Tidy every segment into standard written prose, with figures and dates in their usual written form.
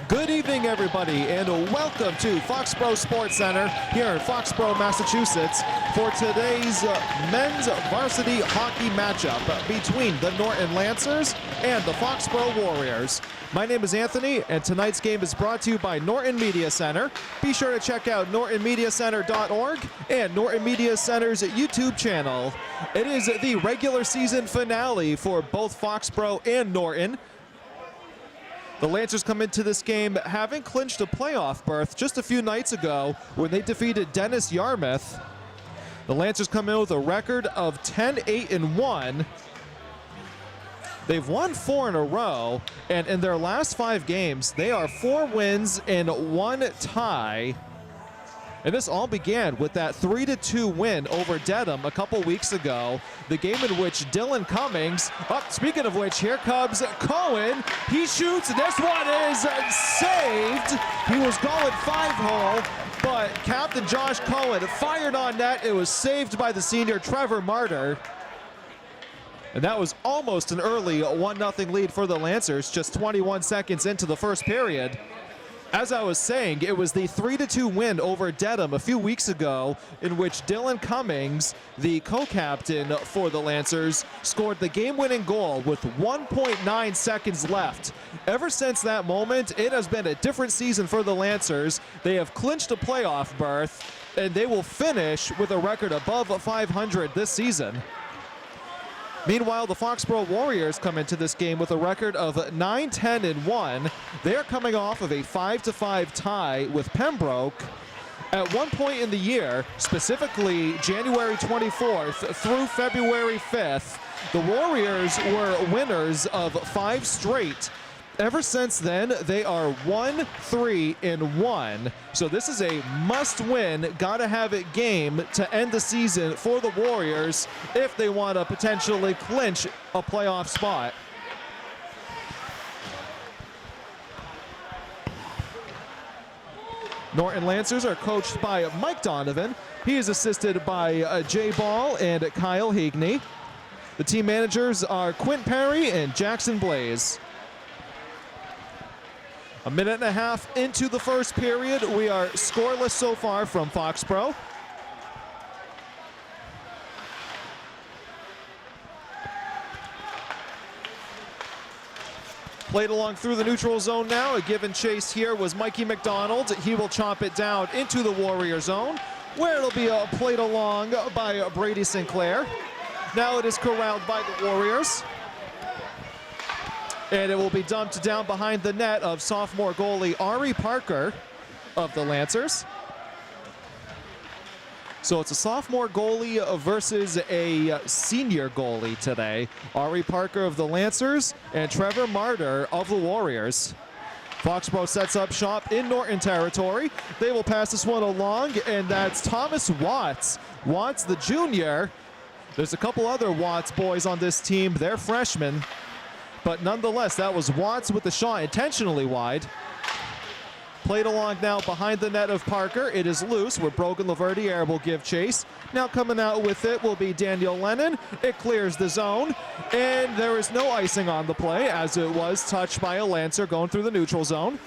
Good evening, everybody, and welcome to Foxborough Sports Center here in Foxborough, Massachusetts for today's men's varsity hockey matchup between the Norton Lancers and the Foxborough Warriors. My name is Anthony, and tonight's game is brought to you by Norton Media Center. Be sure to check out nortonmediacenter.org and Norton Media Center's YouTube channel. It is the regular season finale for both Foxborough and Norton. The Lancers come into this game having clinched a playoff berth just a few nights ago when they defeated Dennis Yarmouth. The Lancers come in with a record of 10-8-1. They've won 4 in a row, and in their last 5 games, they are 4 wins and 1 tie. And this all began with that 3-2 win over Dedham a couple weeks ago, the game in which Dylan Cummings, speaking of which, here comes Cohen. He shoots, and this one is saved. He was going 5-hole, but Captain Josh Cohen fired on net. It was saved by the senior Trevor Martyr. And that was almost an early 1-0 lead for the Lancers, just 21 seconds into the first period. As I was saying, it was the 3-2 win over Dedham a few weeks ago in which Dylan Cummings, the co-captain for the Lancers, scored the game-winning goal with 1.9 seconds left. Ever since that moment, it has been a different season for the Lancers. They have clinched a playoff berth, and they will finish with a record above 500 this season. Meanwhile, the Foxborough Warriors come into this game with a record of 9-10-1. They are coming off of a 5-5 tie with Pembroke. At one point in the year, specifically January 24th through February 5th, the Warriors were winners of 5 straight. Ever since then, they are 1-3-1. So this is a must-win, gotta-have-it game to end the season for the Warriors if they want to potentially clinch a playoff spot. Norton Lancers are coached by Mike Donovan. He is assisted by Jay Ball and Kyle Heagney. The team managers are Quint Perry and Jackson Blaze. A minute and a half into the first period. We are scoreless so far from Foxborough. Played along through the neutral zone now. A give and chase here was Mikey McDonald. He will chop it down into the Warrior zone, where it'll be played along by Brady Sinclair. Now it is corralled by the Warriors. And it will be dumped down behind the net of sophomore goalie Ari Parker of the Lancers. So it's a sophomore goalie versus a senior goalie today. Ari Parker of the Lancers and Trevor Martyr of the Warriors. Foxborough sets up shop in Norton territory. They will pass this one along, and that's Thomas Watts. Watts, the junior. There's a couple other Watts boys on this team. They're freshmen. But nonetheless, that was Watts with the shot intentionally wide. Played along now behind the net of Parker. It is loose where Brogan Laverdiere will give chase. Now coming out with it will be Daniel Lennon. It clears the zone, and there is no icing on the play as it was touched by a Lancer going through the neutral zone.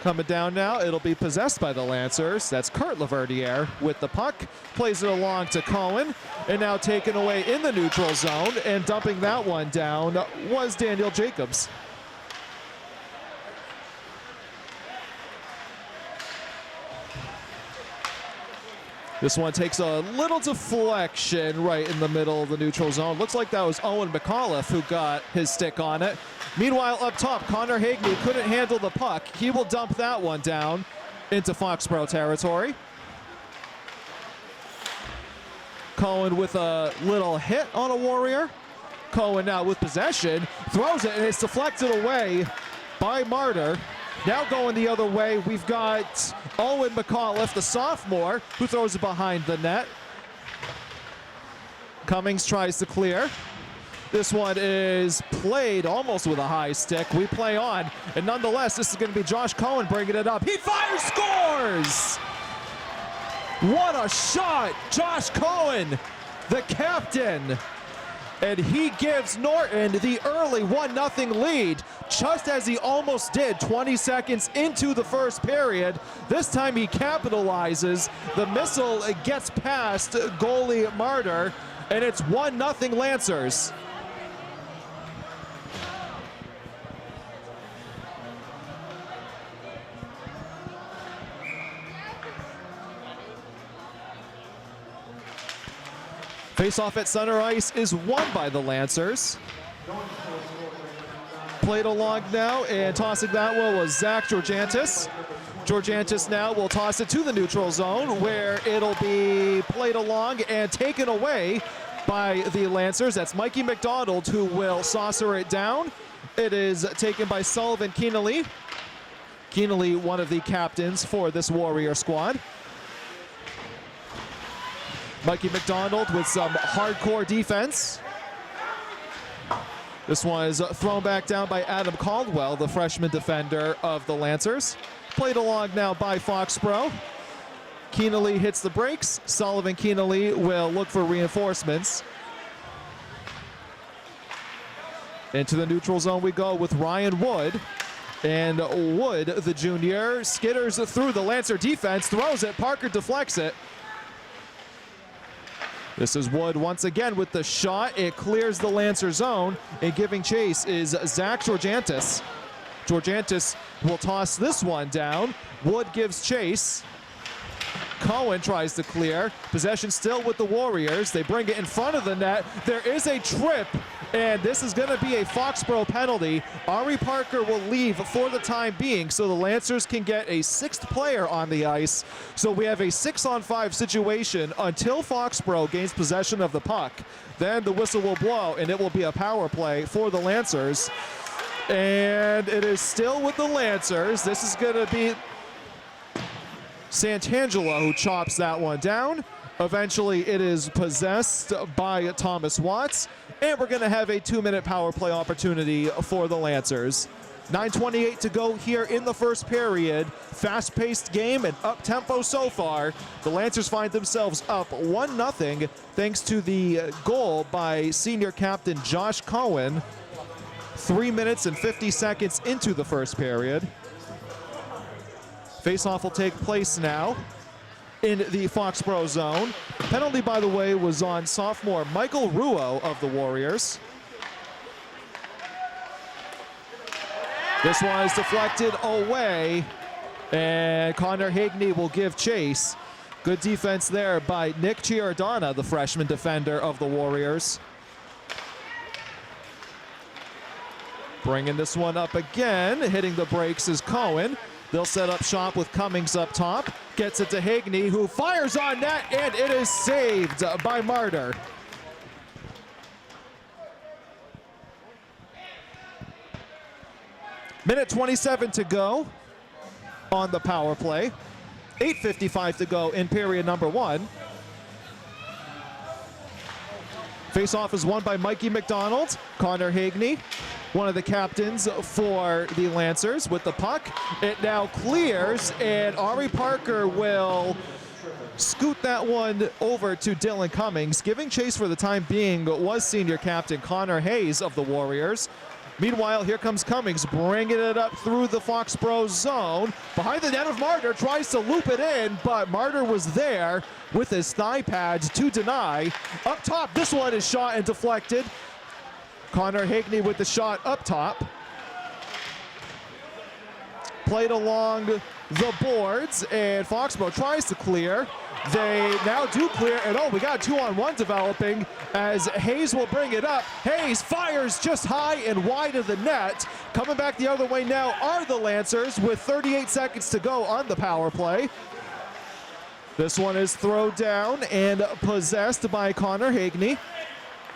Coming down now, it'll be possessed by the Lancers. That's Kurt Laverdiere with the puck. Plays it along to Cohen, and now taken away in the neutral zone, and dumping that one down was Daniel Jacobs. This one takes a little deflection right in the middle of the neutral zone. Looks like that was Owen McAuliffe who got his stick on it. Meanwhile, up top, Connor Heagney couldn't handle the puck. He will dump that one down into Foxborough territory. Cohen with a little hit on a Warrior. Cohen now with possession, throws it, and it's deflected away by Martyr. Now going the other way, we've got Owen McAuliffe, the sophomore, who throws it behind the net. Cummings tries to clear. This one is played almost with a high stick. We play on, and nonetheless, this is going to be Josh Cohen bringing it up. He fires, scores! What a shot! Josh Cohen, the captain, and he gives Norton the early 1-0 lead, just as he almost did 20 seconds into the first period. This time he capitalizes. The missile gets past goalie Martyr, and it's 1-0 Lancers. Face-off at center ice is won by the Lancers. Played along now, and tossing that one was Zach Georgantis. Georgantis now will toss it to the neutral zone, where it'll be played along and taken away by the Lancers. That's Mikey McDonald who will saucer it down. It is taken by Sullivan Keenely. Keenely, one of the captains for this Warrior squad. Mikey McDonald with some hardcore defense. This one is thrown back down by Adam Caldwell, the freshman defender of the Lancers. Played along now by Foxborough. Keenely hits the brakes. Sullivan Keenely will look for reinforcements. Into the neutral zone we go with Ryan Wood. And Wood, the junior, skitters through the Lancer defense, throws it, Parker deflects it. This is Wood once again with the shot. It clears the Lancer zone, and giving chase is Zach Georgantis. Georgantis will toss this one down. Wood gives chase. Cohen tries to clear. Possession still with the Warriors. They bring it in front of the net. There is a trip, and this is going to be a Foxborough penalty. Ari Parker will leave for the time being, so the Lancers can get a sixth player on the ice. So we have a 6-on-5 situation until Foxborough gains possession of the puck. Then the whistle will blow, and it will be a power play for the Lancers. And it is still with the Lancers. This is going to be Santangelo who chops that one down. Eventually it is possessed by Thomas Watts, and we're going to have a 2-minute power play opportunity for the Lancers. 9:28 to go here in the first period. Fast-paced game and up-tempo so far. The Lancers find themselves up 1-0 thanks to the goal by senior captain Josh Cohen. 3 minutes and 50 seconds into the first period. Face-off will take place now in the Foxborough zone. Penalty, by the way, was on sophomore Michael Ruo of the Warriors. This one is deflected away, and Connor Higney will give chase. Good defense there by Nick Giordana, the freshman defender of the Warriors. Bringing this one up again, hitting the brakes is Cohen. They'll set up shop with Cummings up top. Gets it to Higney, who fires on net, and it is saved by Martyr. Minute 27 to go on the power play. 8:55 to go in period number 1. Face-off is won by Mikey McDonald. Connor Higney, one of the captains for the Lancers, with the puck. It now clears, and Ari Parker will scoot that one over to Dylan Cummings. Giving chase for the time being was senior captain Connor Hayes of the Warriors. Meanwhile, here comes Cummings, bringing it up through the Foxborough zone. Behind the net of Martyr, tries to loop it in, but Martyr was there with his thigh pads to deny. Up top, this one is shot and deflected. Connor Higney with the shot up top. Played along the boards, and Foxborough tries to clear. They now do clear, and we got a 2-on-1 developing as Hayes will bring it up. Hayes fires just high and wide of the net. Coming back the other way now are the Lancers with 38 seconds to go on the power play. This one is thrown down and possessed by Connor Higney.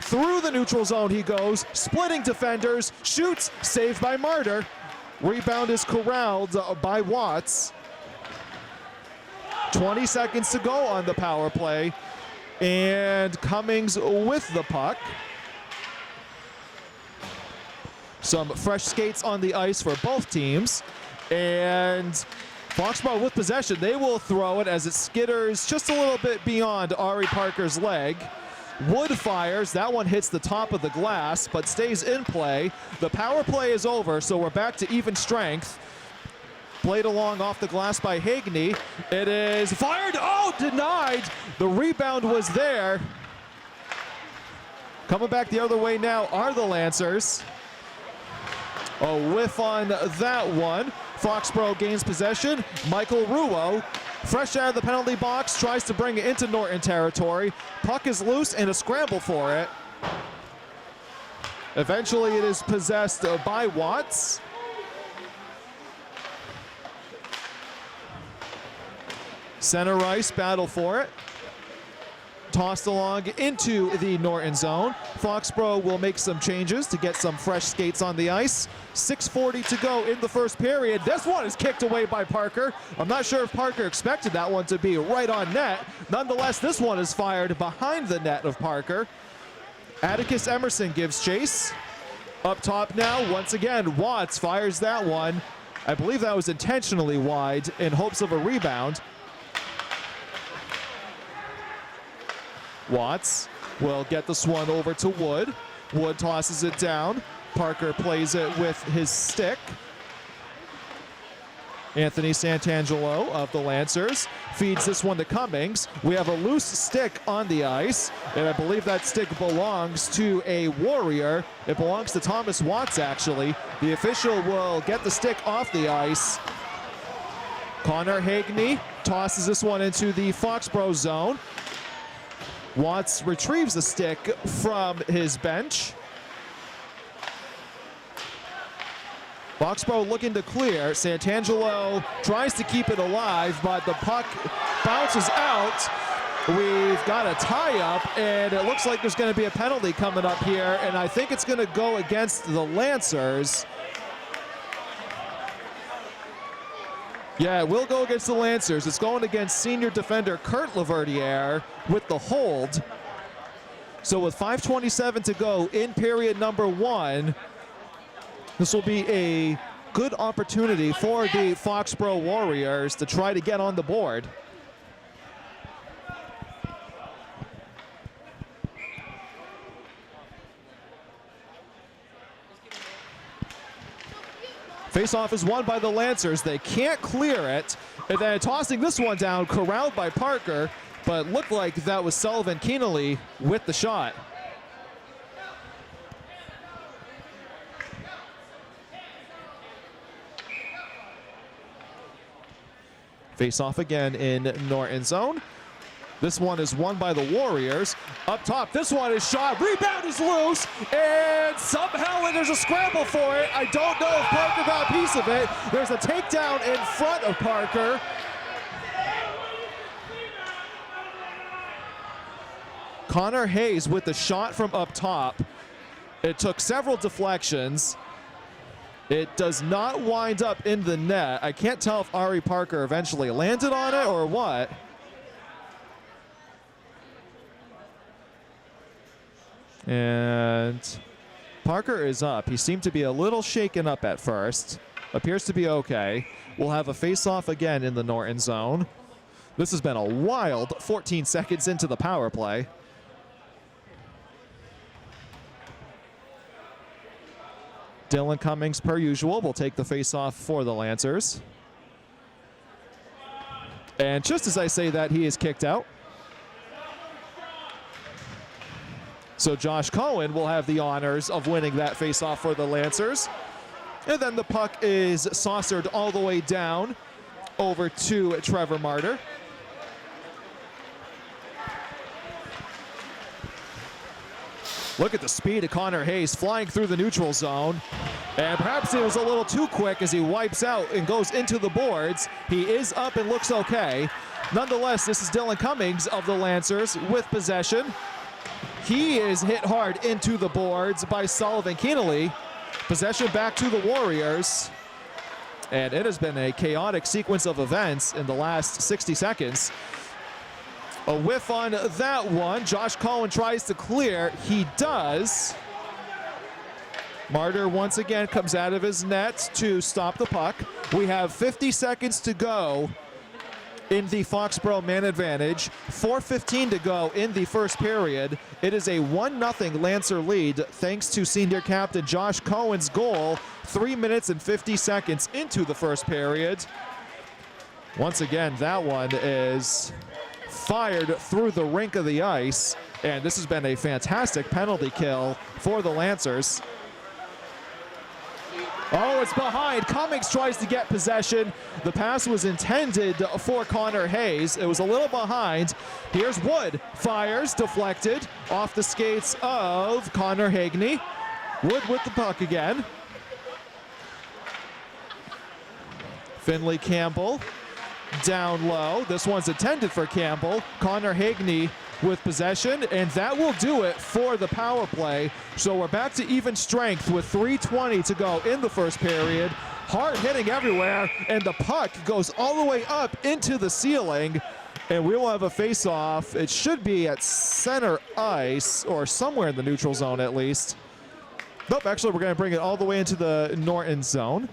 Through the neutral zone he goes, splitting defenders, shoots, saved by Martyr. Rebound is corralled by Watts. 20 seconds to go on the power play, and Cummings with the puck. Some fresh skates on the ice for both teams, and Foxborough with possession. They will throw it as it skitters just a little bit beyond Ari Parker's leg. Wood fires. That one hits the top of the glass, but stays in play. The power play is over, so we're back to even strength. Played along off the glass by Hagney. It is fired. Oh, denied. The rebound was there. Coming back the other way now are the Lancers. A whiff on that one. Foxborough gains possession. Michael Ruo, fresh out of the penalty box, tries to bring it into Norton territory. Puck is loose and a scramble for it. Eventually it is possessed by Watts. Center ice battle for it. Tossed along into the Norton zone. Foxborough will make some changes to get some fresh skates on the ice. 6:40 to go in the first period. This one is kicked away by Parker. I'm not sure if Parker expected that one to be right on net. Nonetheless, this one is fired behind the net of Parker. Atticus Emerson gives chase. Up top now, once again, Watts fires that one. I believe that was intentionally wide in hopes of a rebound. Watts will get this one over to Wood. Wood tosses it down. Parker plays it with his stick. Anthony Santangelo of the Lancers feeds this one to Cummings. We have a loose stick on the ice, and I believe that stick belongs to a Warrior. It belongs to Thomas Watts, actually. The official will get the stick off the ice. Connor Hagney tosses this one into the Foxborough zone. Watts retrieves the stick from his bench. Foxborough looking to clear. Santangelo tries to keep it alive, but the puck bounces out. We've got a tie-up, and it looks like there's going to be a penalty coming up here, and I think it's going to go against the Lancers. Yeah, it will go against the Lancers. It's going against senior defender Kurt Laverdiere with the hold. So with 5:27 to go in period number one, this will be a good opportunity for the Foxborough Warriors to try to get on the board. Face-off is won by the Lancers. They can't clear it. And then tossing this one down, corralled by Parker, but looked like that was Sullivan Keenely with the shot. Face-off again in Norton zone. This one is won by the Warriors. Up top, this one is shot. Rebound is loose, and somehow there's a scramble for it. I don't know if Parker got a piece of it. There's a takedown in front of Parker. Connor Hayes with the shot from up top. It took several deflections. It does not wind up in the net. I can't tell if Ari Parker eventually landed on it or what. And Parker is up. He seemed to be a little shaken up at first. Appears to be okay. We'll have a face-off again in the Norton zone. This has been a wild 14 seconds into the power play. Dylan Cummings, per usual, will take the face-off for the Lancers. And just as I say that, he is kicked out. So Josh Cohen will have the honors of winning that face-off for the Lancers. And then the puck is saucered all the way down over to Trevor Martyr. Look at the speed of Connor Hayes flying through the neutral zone. And perhaps it was a little too quick as he wipes out and goes into the boards. He is up and looks okay. Nonetheless, this is Dylan Cummings of the Lancers with possession. He is hit hard into the boards by Sullivan Keenely. Possession back to the Warriors. And it has been a chaotic sequence of events in the last 60 seconds. A whiff on that one. Josh Cohen tries to clear. He does. Martyr once again comes out of his net to stop the puck. We have 50 seconds to go in the Foxborough man advantage. 4:15 to go in the first period. It is a 1-0 Lancer lead thanks to senior captain Josh Cohen's goal 3 minutes and 50 seconds into the first period. Once again, that one is fired through the rink of the ice, and this has been a fantastic penalty kill for the Lancers. Oh, it's behind. Cummings tries to get possession. The pass was intended for Connor Hayes. It was a little behind. Here's Wood. Fires, deflected, off the skates of Connor Hagney. Wood with the puck again. Finley Campbell down low. This one's intended for Campbell. Connor Hagney with possession, and that will do it for the power play. So we're back to even strength with 3:20 to go in the first period. Hard hitting everywhere, and the puck goes all the way up into the ceiling, and we will have a face-off. It should be at center ice or somewhere in the neutral zone at least. Nope, actually we're going to bring it all the way into the Norton zone.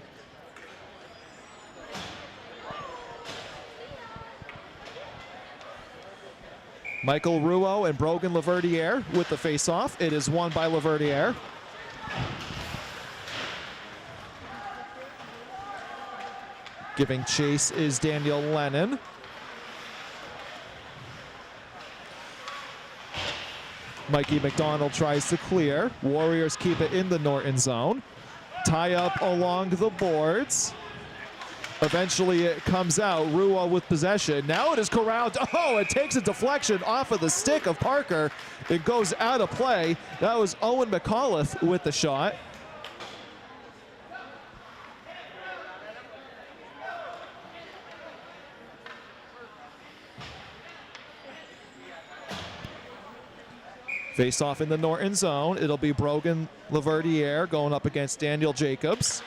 Michael Rouault and Brogan Laverdiere with the face-off. It is won by Laverdiere. Giving chase is Daniel Lennon. Mikey McDonald tries to clear. Warriors keep it in the Norton zone. Tie up along the boards. Eventually it comes out. Rouault with possession. Now it is corralled. Oh, it takes a deflection off of the stick of Parker. It goes out of play. That was Owen McAuliffe with the shot. Face off in the Norton zone. It'll be Brogan Laverdiere going up against Daniel Jacobs.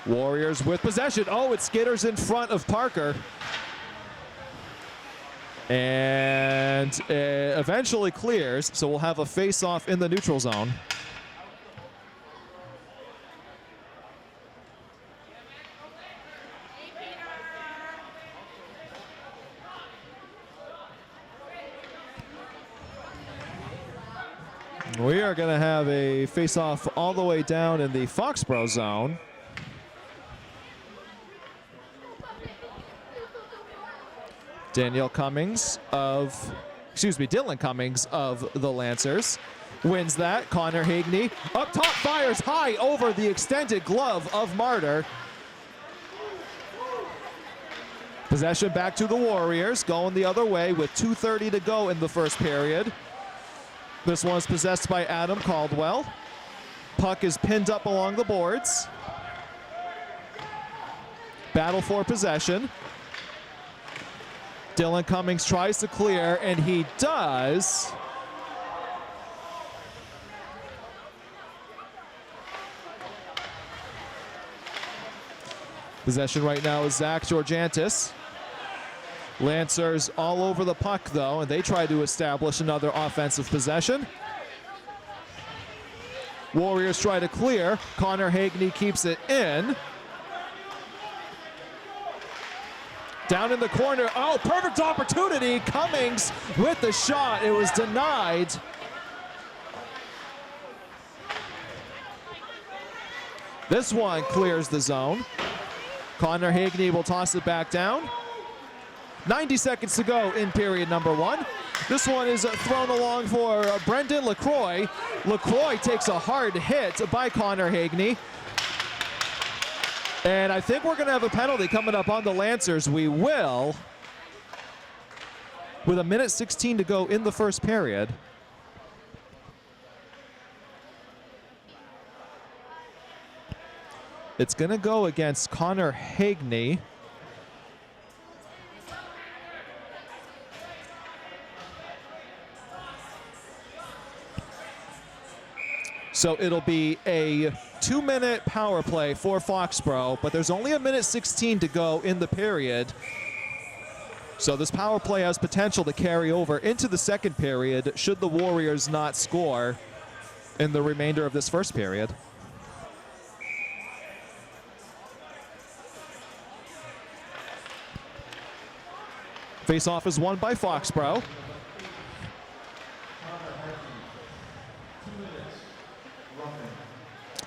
Warriors with possession. Oh, it skitters in front of Parker. And it eventually clears, so we'll have a face-off in the neutral zone. We are going to have a face-off all the way down in the Foxborough zone. Dylan Cummings of the Lancers wins that. Connor Hagney up top, fires high over the extended glove of Martyr. Possession back to the Warriors, going the other way with 2:30 to go in the first period. This one's possessed by Adam Caldwell. Puck is pinned up along the boards. Battle for possession. Dylan Cummings tries to clear, and he does. Possession right now is Zach Georgantis. Lancers all over the puck, though, and they try to establish another offensive possession. Warriors try to clear. Connor Hagney keeps it in. Down in the corner. Oh, perfect opportunity. Cummings with the shot. It was denied. This one clears the zone. Connor Hagney will toss it back down. 90 seconds to go in period number one. This one is thrown along for Brendan LaCroix. LaCroix takes a hard hit by Connor Hagney. And I think we're going to have a penalty coming up on the Lancers. We will. With 1:16 to go in the first period. It's going to go against Connor Hagney. So it'll be a 2-minute power play for Foxborough, but there's only 1:16 to go in the period. So this power play has potential to carry over into the second period should the Warriors not score in the remainder of this first period. Face-off is won by Foxborough.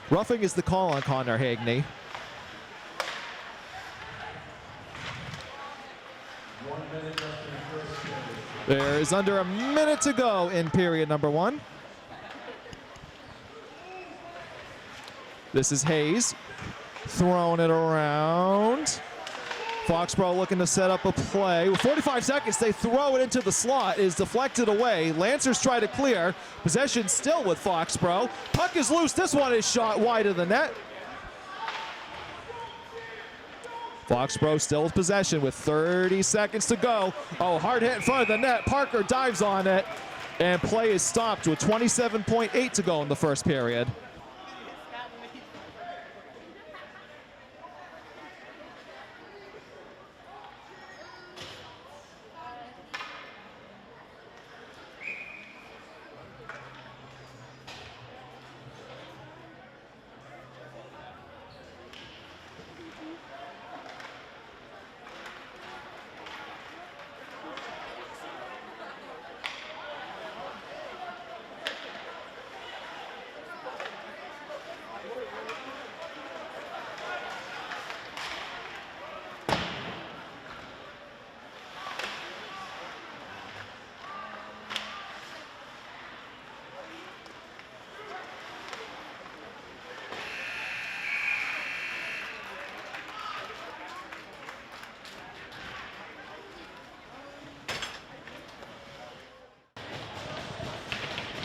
Roughing is the call on Connor Hagney. There is under a minute to go in period number 1. This is Hayes throwing it around. Foxborough looking to set up a play. With 45 seconds, they throw it into the slot. It is deflected away. Lancers try to clear. Possession still with Foxborough. Puck is loose. This one is shot wide of the net. Foxborough still with possession with 30 seconds to go. Oh, hard hit in front of the net. Parker dives on it, and play is stopped with 27.8 to go in the first period.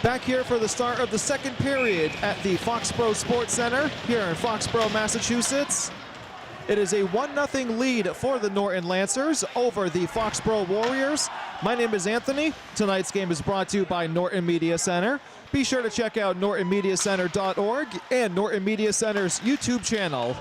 Back here for the start of the second period at the Foxborough Sports Center here in Foxborough, Massachusetts. It is a 1-0 lead for the Norton Lancers over the Foxborough Warriors. My name is Anthony. Tonight's game is brought to you by Norton Media Center. Be sure to check out nortonmediacenter.org and Norton Media Center's YouTube channel.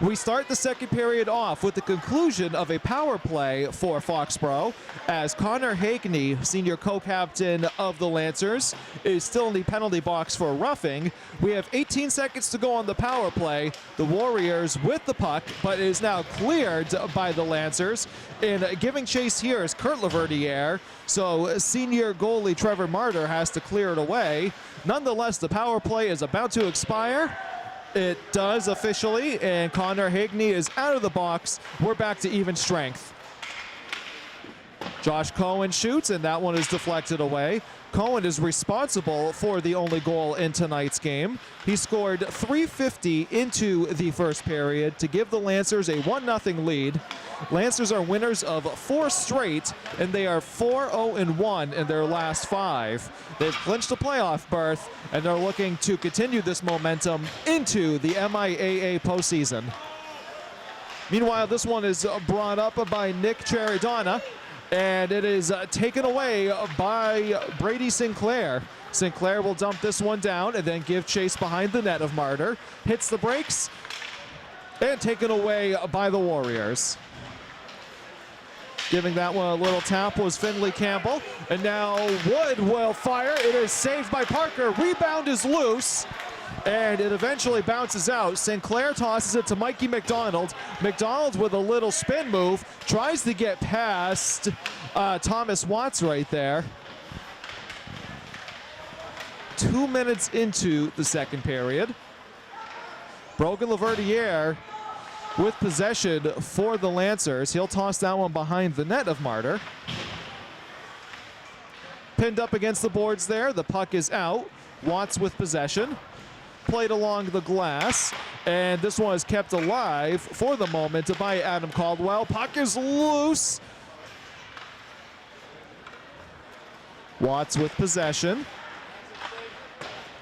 We start the second period off with the conclusion of a power play for Foxborough as Connor Hagney, senior co-captain of the Lancers, is still in the penalty box for roughing. We have 18 seconds to go on the power play. The Warriors with the puck, but it is now cleared by the Lancers. And giving chase here is Kurt Laverdiere, so senior goalie Trevor Martyr has to clear it away. Nonetheless, the power play is about to expire. It does officially, and Connor Hagney is out of the box. We're back to even strength. Josh Cohen shoots, and that one is deflected away. Cohen is responsible for the only goal in tonight's game. He scored .350 into the first period to give the Lancers a 1-0 lead. Lancers are winners of 4 straight, and they are 4-0-1 in their last 5. They've clinched a playoff berth, and they're looking to continue this momentum into the MIAA postseason. Meanwhile, this one is brought up by Nick Cheridana, and it is taken away by Brady Sinclair. Sinclair will dump this one down and then give chase behind the net of Martyr. Hits the brakes and taken away by the Warriors. Giving that one a little tap was Finley Campbell. And now Wood will fire. It is saved by Parker. Rebound is loose. And it eventually bounces out. Sinclair tosses it to Mikey McDonald. McDonald with a little spin move. Tries to get past Thomas Watts right there. 2 minutes into the second period. Brogan Laverdiere with possession for the Lancers. He'll toss that one behind the net of Martyr. Pinned up against the boards there. The puck is out. Watts with possession. Played along the glass, and this one is kept alive for the moment by Adam Caldwell. Puck is loose. Watts with possession.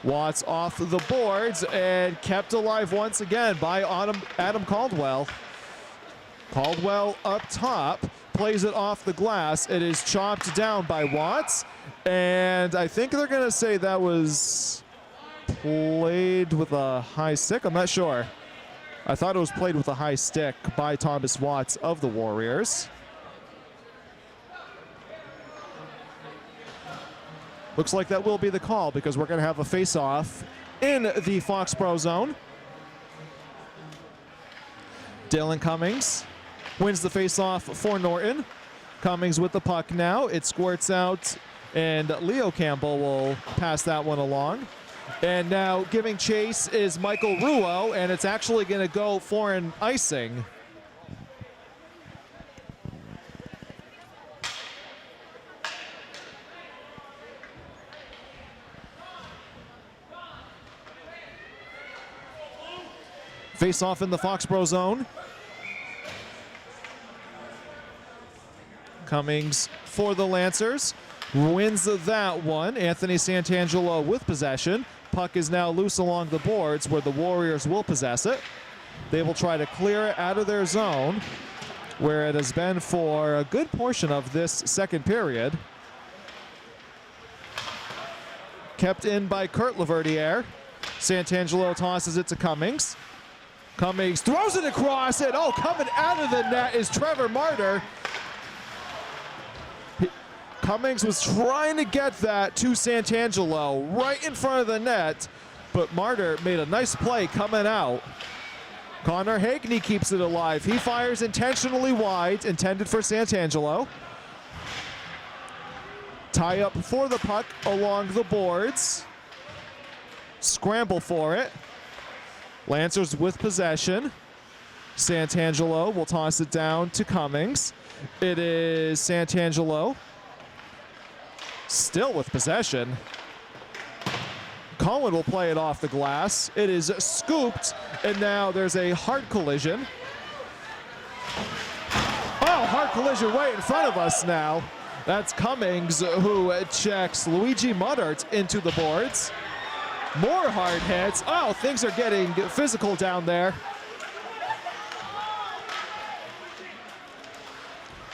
Watts off the boards and kept alive once again by Adam Caldwell. Caldwell up top, plays it off the glass. It is chopped down by Watts, and I think they're going to say that was played with a high stick. I'm not sure. I thought it was played with a high stick by Thomas Watts of the Warriors. Looks like that will be the call because we're going to have a face-off in the Foxborough zone. Dylan Cummings wins the face-off for Norton. Cummings with the puck now. It squirts out, and Leo Campbell will pass that one along. And now giving chase is Michael Ruo, and it's actually going to go for an icing. Face off in the Foxborough zone. Cummings for the Lancers. Wins that one. Anthony Santangelo with possession. Puck is now loose along the boards where the Warriors will possess it. They will try to clear it out of their zone where it has been for a good portion of this second period. Kept in by Kurt Laverdiere. Santangelo tosses it to Cummings. Cummings throws it across, and coming out of the net is Trevor Martyr. Cummings was trying to get that to Santangelo right in front of the net, but Martyr made a nice play coming out. Connor Hagney keeps it alive. He fires intentionally wide, intended for Santangelo. Tie up for the puck along the boards. Scramble for it. Lancers with possession. Santangelo will toss it down to Cummings. It is Santangelo still with possession. Cohen will play it off the glass. It is scooped, and now there's a hard collision. Hard collision right in front of us now. That's Cummings who checks Luigi Muddart into the boards. More hard hits. Things are getting physical down there.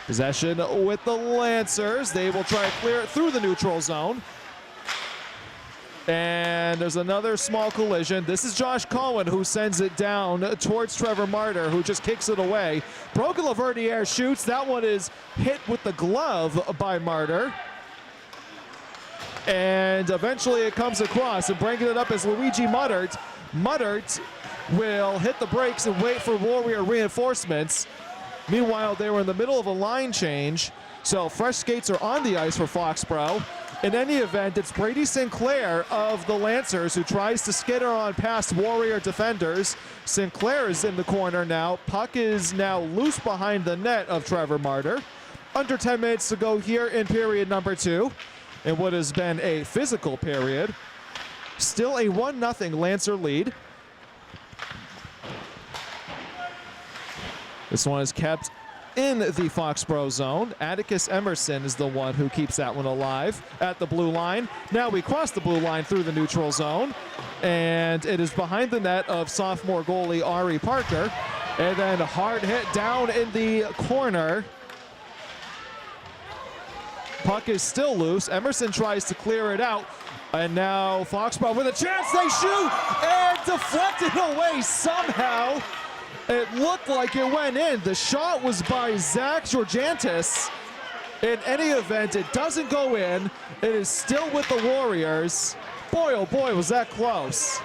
Possession with the Lancers. They will try to clear it through the neutral zone. And there's another small collision. This is Josh Cohen who sends it down towards Trevor Martyr, who just kicks it away. Brogan Laverdiere shoots. That one is hit with the glove by Martyr. And eventually it comes across, and bringing it up is Luigi Muddart. Muddart will hit the brakes and wait for Warrior reinforcements. Meanwhile, they were in the middle of a line change, so fresh skates are on the ice for Foxborough. In any event, it's Brady Sinclair of the Lancers who tries to skitter on past Warrior defenders. Sinclair is in the corner now. Puck is now loose behind the net of Trevor Martyr. Under 10 minutes to go here in period number 2. In what has been a physical period. Still a 1-0 Lancer lead. This one is kept in the Foxborough zone. Atticus Emerson is the one who keeps that one alive at the blue line. Now we cross the blue line through the neutral zone, and it is behind the net of sophomore goalie Ari Parker. And then a hard hit down in the corner. Puck is still loose. Emerson tries to clear it out. And now Foxborough with a chance. They shoot and deflected away somehow. It looked like it went in. The shot was by Zach Georgantis. In any event, it doesn't go in. It is still with the Warriors. Boy, oh boy, was that close.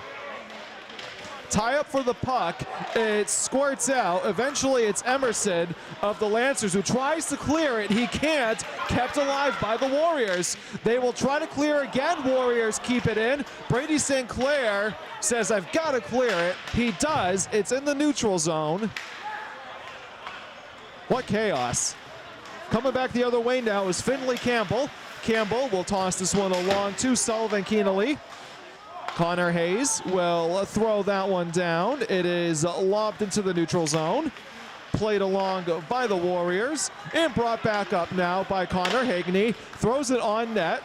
Tie up for the puck. It squirts out. Eventually, it's Emerson of the Lancers who tries to clear it. He can't. Kept alive by the Warriors. They will try to clear again. Warriors keep it in. Brady Sinclair says, I've got to clear it. He does. It's in the neutral zone. What chaos. Coming back the other way now is Finley Campbell. Campbell will toss this one along to Sullivan Keenely. Connor Hayes will throw that one down. It is lobbed into the neutral zone. Played along by the Warriors and brought back up now by Connor Hagney. Throws it on net.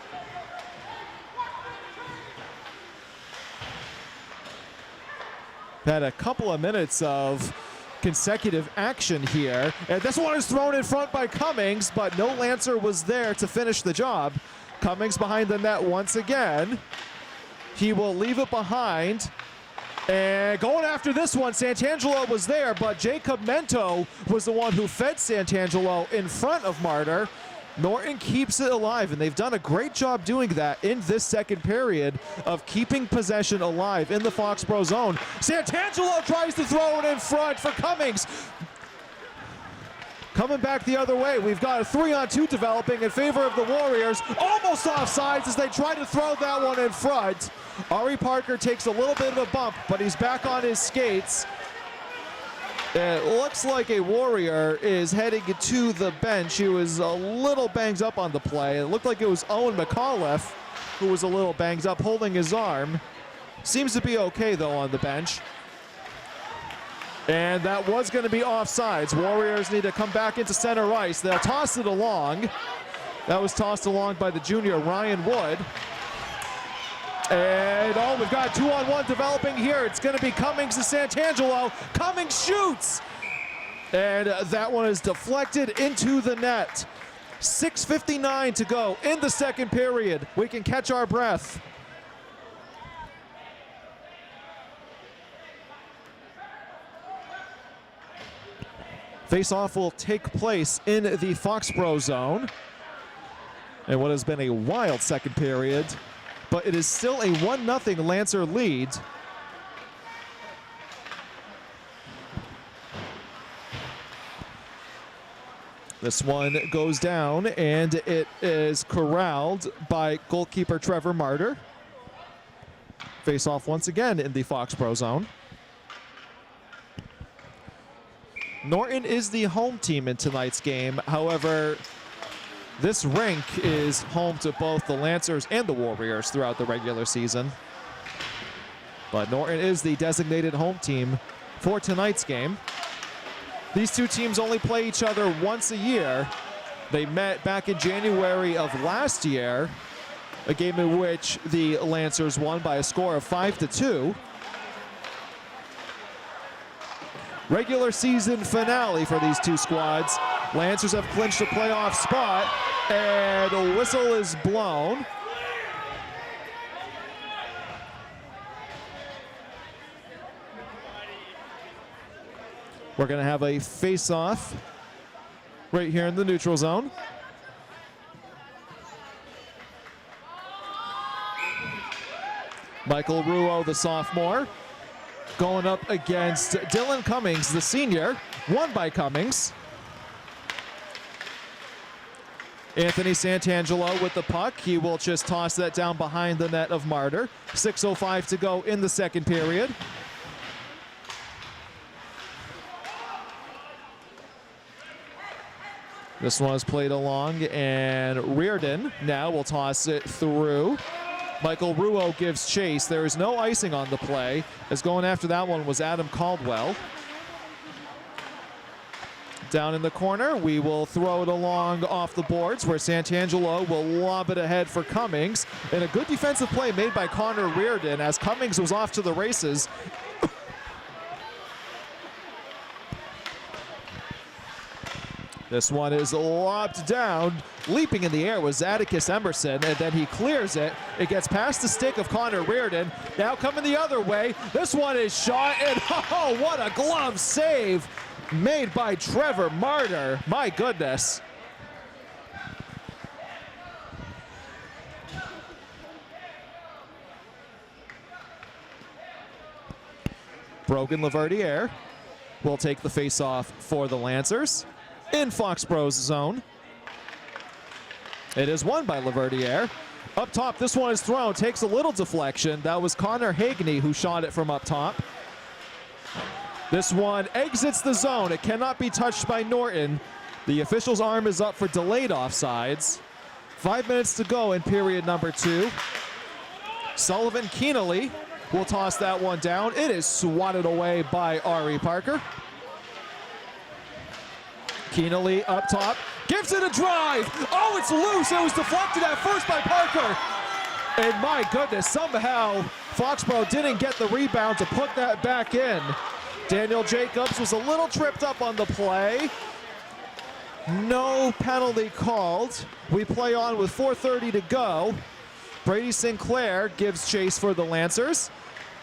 Had a couple of minutes of consecutive action here. And this one is thrown in front by Cummings, but no Lancer was there to finish the job. Cummings behind the net once again. He will leave it behind. And going after this one, Santangelo was there, but Jacob Mento was the one who fed Santangelo in front of Martyr. Norton keeps it alive, and they've done a great job doing that in this second period of keeping possession alive in the Foxborough zone. Santangelo tries to throw it in front for Cummings. Coming back the other way, we've got a 3-on-2 developing in favor of the Warriors. Almost offsides as they try to throw that one in front. Ari Parker takes a little bit of a bump, but he's back on his skates. It looks like a Warrior is heading to the bench. He was a little banged up on the play. It looked like it was Owen McAuliffe who was a little banged up, holding his arm. Seems to be okay, though, on the bench. And that was going to be offsides. Warriors need to come back into center ice. They'll toss it along. That was tossed along by the junior Ryan Wood. And oh, we've got 2-on-1 developing here. It's going to be Cummings to Santangelo. Cummings shoots. And that one is deflected into the net. 6:59 to go in the second period. We can catch our breath. Face-off will take place in the Foxborough zone. And what has been a wild second period, but it is still a 1-0 Lancer lead. This one goes down, and it is corralled by goalkeeper Trevor Martyr. Face-off once again in the Foxborough zone. Norton is the home team in tonight's game. However, this rink is home to both the Lancers and the Warriors throughout the regular season. But Norton is the designated home team for tonight's game. These two teams only play each other once a year. They met back in January of last year, a game in which the Lancers won by a score of 5-2. Regular season finale for these two squads. Lancers have clinched a playoff spot, and a whistle is blown. We're going to have a face-off right here in the neutral zone. Michael Ruo, the sophomore, going up against Dylan Cummings, the senior, won by Cummings. Anthony Santangelo with the puck. He will just toss that down behind the net of Martyr. 6:05 to go in the second period. This one is played along, and Reardon now will toss it through. Michael Ruo gives chase. There is no icing on the play, as going after that one was Adam Caldwell. Down in the corner, we will throw it along off the boards, where Santangelo will lob it ahead for Cummings. And a good defensive play made by Connor Reardon as Cummings was off to the races. This one is lobbed down. Leaping in the air was Atticus Emerson, and then he clears it. It gets past the stick of Connor Reardon. Now coming the other way. This one is shot, and oh, what a glove save made by Trevor Martyr. My goodness. Brogan Laverdiere will take the face-off for the Lancers in Foxborough's zone. It is won by Laverdiere. Up top, this one is thrown, takes a little deflection. That was Connor Hagney who shot it from up top. This one exits the zone. It cannot be touched by Norton. The official's arm is up for delayed offsides. 5 minutes to go in period number 2. Sullivan Keenely will toss that one down. It is swatted away by Ari Parker. Keenely up top, gives it a drive. Oh, it's loose. It was deflected at first by Parker. And my goodness, somehow Foxborough didn't get the rebound to put that back in. Daniel Jacobs was a little tripped up on the play. No penalty called. We play on with 4:30 to go. Brady Sinclair gives chase for the Lancers.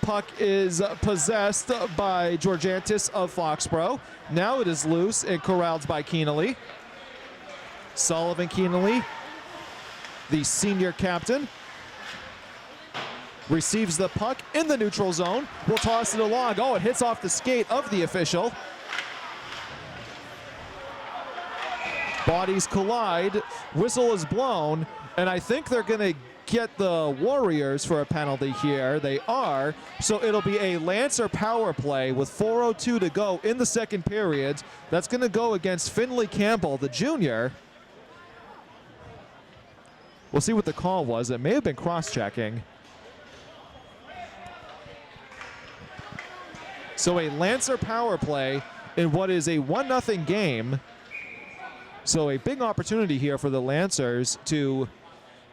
Puck is possessed by Georgiantis of Foxborough. Now it is loose and corralled by Keenely. Sullivan Keenely, the senior captain, receives the puck in the neutral zone. We'll toss it along. Oh, it hits off the skate of the official. Bodies collide, whistle is blown, and I think they're going to get the Warriors for a penalty here. They are. So it'll be a Lancer power play with 4:02 to go in the second period. That's going to go against Finley Campbell, the junior. We'll see what the call was. It may have been cross-checking. So a Lancer power play in what is a 1-0 game. So a big opportunity here for the Lancers to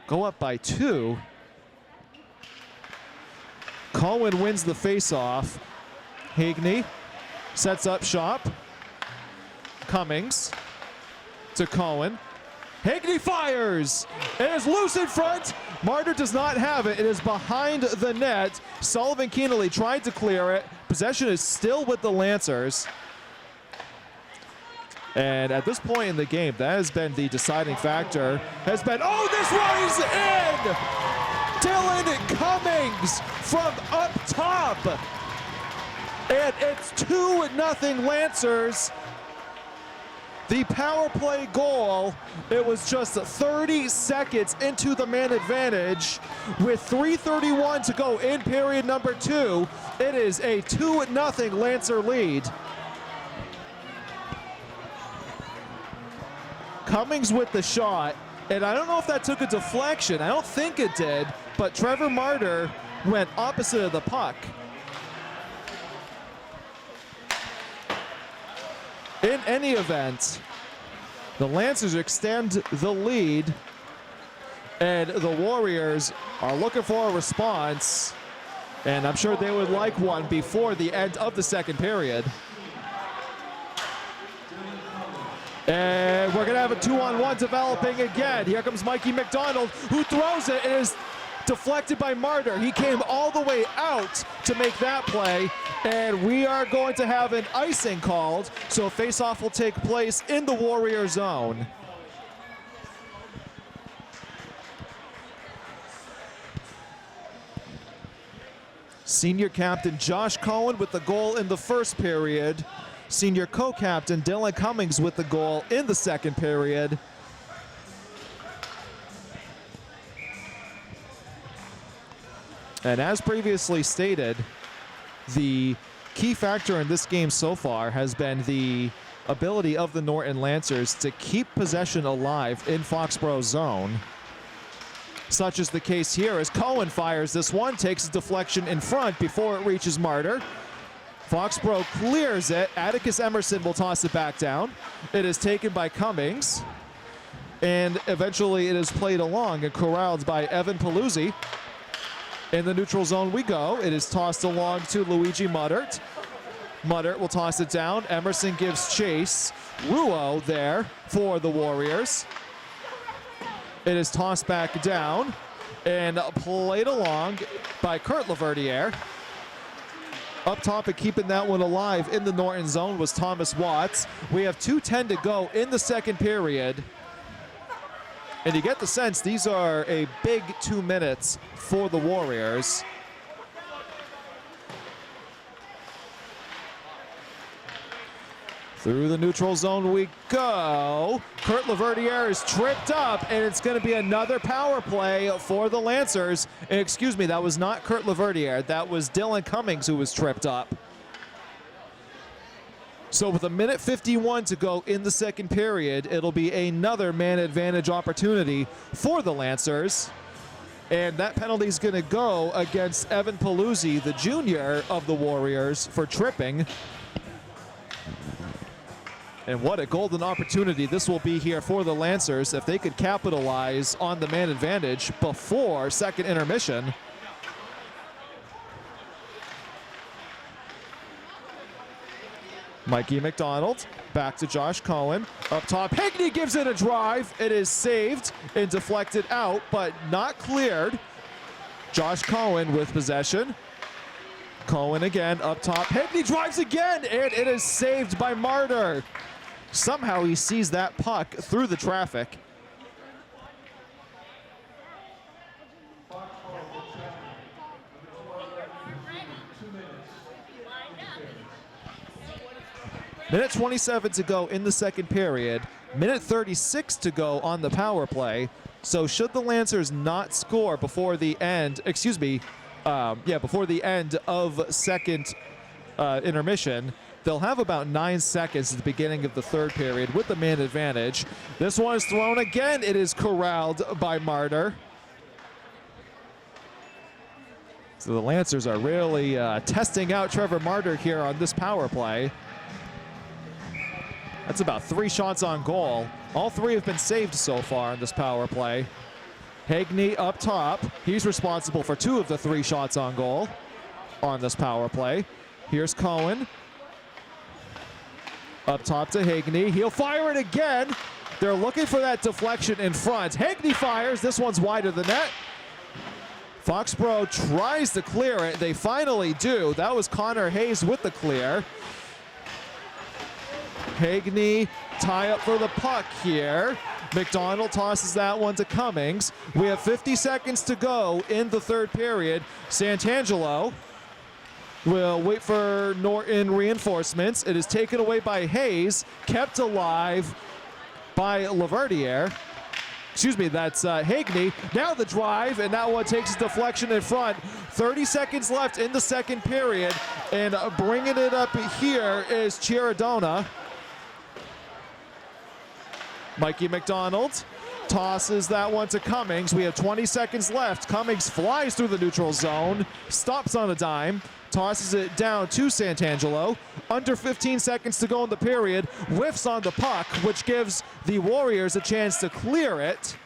go up by 2. Cohen wins the faceoff. Hagney sets up shop. Cummings to Cohen. Hagney fires. It is loose in front. Martyr does not have it. It is behind the net. Sullivan Keenely tried to clear it. Possession is still with the Lancers. And at this point in the game, that has been the deciding factor. Has been, oh, this runs in! Dylan Cummings from up top. And it's 2-0 Lancers. The power play goal, it was just 30 seconds into the man advantage. With 3:31 to go in period number 2, it is a 2-0 Lancer lead. Cummings with the shot, and I don't know if that took a deflection. I don't think it did, but Trevor Martyr went opposite of the puck. In any event, the Lancers extend the lead, and the Warriors are looking for a response, and I'm sure they would like one before the end of the second period. And we're going to have a 2-on-1 developing again. Here comes Mikey McDonald, who throws it. It is deflected by Martyr. He came all the way out to make that play. And we are going to have an icing called. So a face-off will take place in the Warrior zone. Senior captain Josh Cohen with the goal in the first period. Senior co-captain Dylan Cummings with the goal in the second period. And as previously stated, the key factor in this game so far has been the ability of the Norton Lancers to keep possession alive in Foxborough zone. Such is the case here as Cohen fires this one, takes a deflection in front before it reaches Martyr. Foxborough clears it. Atticus Emerson will toss it back down. It is taken by Cummings. And eventually it is played along and corralled by Evan Paluzzi. In the neutral zone we go. It is tossed along to Luigi Muddert. Muddert will toss it down. Emerson gives chase. Ruo there for the Warriors. It is tossed back down and played along by Kurt Laverdiere. Up top and keeping that one alive in the Norton zone was Thomas Watts. We have 2:10 to go in the second period. And you get the sense these are a big 2 minutes for the Warriors. Through the neutral zone we go. Kurt Laverdiere is tripped up, and it's going to be another power play for the Lancers. And excuse me, that was not Kurt Laverdiere. That was Dylan Cummings who was tripped up. So with 1:51 to go in the second period, it'll be another man advantage opportunity for the Lancers. And that penalty is going to go against Evan Paluzzi, the junior of the Warriors, for tripping. And what a golden opportunity this will be here for the Lancers if they could capitalize on the man advantage before second intermission. Mikey McDonald back to Josh Cohen. Up top, Hagney gives it a drive. It is saved and deflected out, but not cleared. Josh Cohen with possession. Cohen again up top. Hagney drives again, and it is saved by Martyr. Somehow he sees that puck through the traffic. Minute 27 to go in the second period. Minute 36 to go on the power play. So should the Lancers not score before the end, before the end of second intermission, they'll have about 9 seconds at the beginning of the third period with the man advantage. This one is thrown again. It is corralled by Martyr. So the Lancers are really testing out Trevor Martyr here on this power play. That's about 3 shots on goal. All 3 have been saved so far in this power play. Hagney up top. He's responsible for 2 of the 3 shots on goal on this power play. Here's Cohen. Up top to Hagney. He'll fire it again. They're looking for that deflection in front. Hagney fires. This one's wide of the net. Foxborough tries to clear it. They finally do. That was Connor Hayes with the clear. Hagney tie up for the puck here. McDonald tosses that one to Cummings. We have 50 seconds to go in the third period. Santangelo will wait for Norton reinforcements. It is taken away by Hayes, kept alive by Laverdiere. Excuse me, that's Hagney. Now the drive, and that one takes a deflection in front. 30 seconds left in the second period, and bringing it up here is Chiaradonna. Mikey McDonald tosses that one to Cummings. We have 20 seconds left. Cummings flies through the neutral zone, stops on a dime, tosses it down to Santangelo. Under 15 seconds to go in the period, whiffs on the puck, which gives the Warriors a chance to clear it.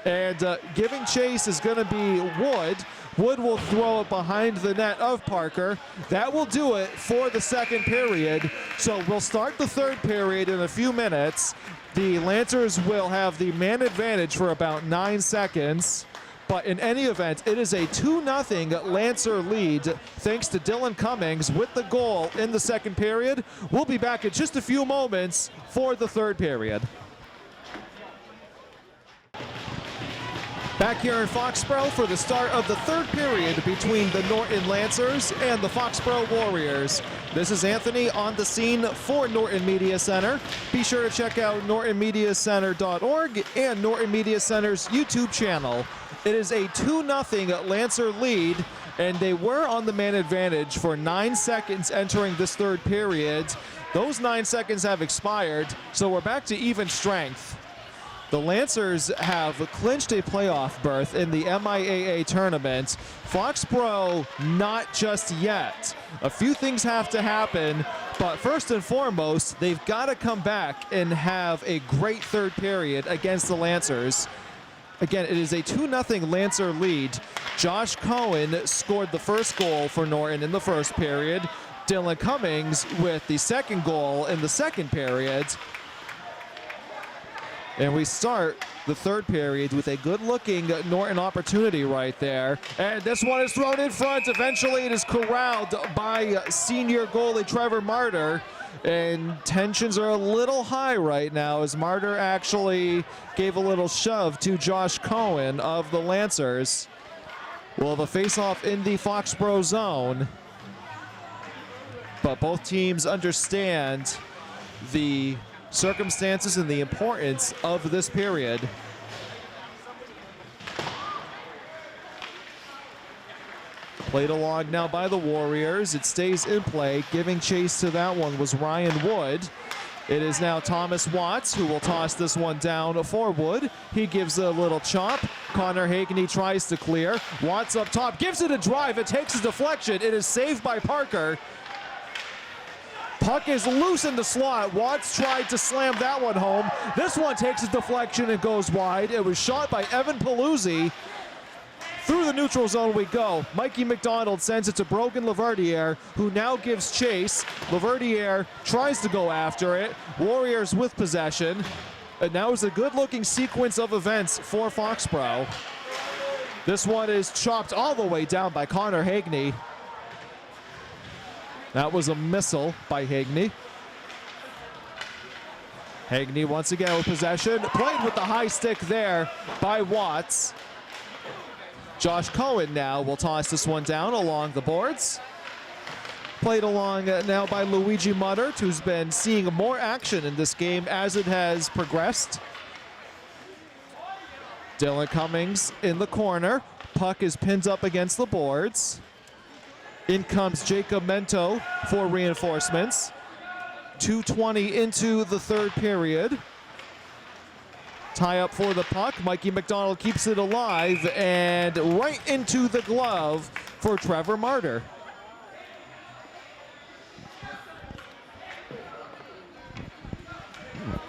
And giving chase is going to be Wood. Wood will throw it behind the net of Parker. That will do it for the second period. So we'll start the third period in a few minutes. The Lancers will have the man advantage for about 9 seconds. But in any event, it is a 2-0 Lancer lead thanks to Dylan Cummings with the goal in the second period. We'll be back in just a few moments for the third period. Back here in Foxborough for the start of the third period between the Norton Lancers and the Foxborough Warriors. This is Anthony on the scene for Norton Media Center. Be sure to check out nortonmediacenter.org and Norton Media Center's YouTube channel. It is a 2-0 Lancer lead, and they were on the man advantage for 9 seconds entering this third period. Those 9 seconds have expired, so we're back to even strength. The Lancers have clinched a playoff berth in the MIAA tournament. Foxborough, not just yet. A few things have to happen, but first and foremost, they've got to come back and have a great third period against the Lancers. Again, it is a 2-0 Lancer lead. Josh Cohen scored the first goal for Norton in the first period. Dylan Cummings with the second goal in the second period. And we start the third period with a good-looking Norton opportunity right there. And this one is thrown in front. Eventually, it is corralled by senior goalie Trevor Martyr. And tensions are a little high right now as Martyr actually gave a little shove to Josh Cohen of the Lancers. We'll have a face-off in the Foxborough zone. But both teams understand the circumstances and the importance of this period. Played along now by the Warriors. It stays in play. Giving chase to that one was Ryan Wood. It is now Thomas Watts who will toss this one down for Wood. He gives a little chop. Connor Hagney tries to clear. Watts up top, gives it a drive. It takes a deflection. It is saved by Parker. Puck is loose in the slot. Watts tried to slam that one home. This one takes a deflection and goes wide. It was shot by Evan Paluzzi. Through the neutral zone we go. Mikey McDonald sends it to Brogan Laverdiere, who now gives chase. Laverdiere tries to go after it. Warriors with possession. And now is a good-looking sequence of events for Foxborough. This one is chopped all the way down by Connor Hagney. That was a missile by Hagney. Hagney once again with possession. Played with the high stick there by Watts. Josh Cohen now will toss this one down along the boards. Played along now by Luigi Muddert, who's been seeing more action in this game as it has progressed. Dylan Cummings in the corner. Puck is pinned up against the boards. In comes Jacob Mento for reinforcements. 2:20 into the third period. Tie up for the puck. Mikey McDonald keeps it alive and right into the glove for Trevor Martyr.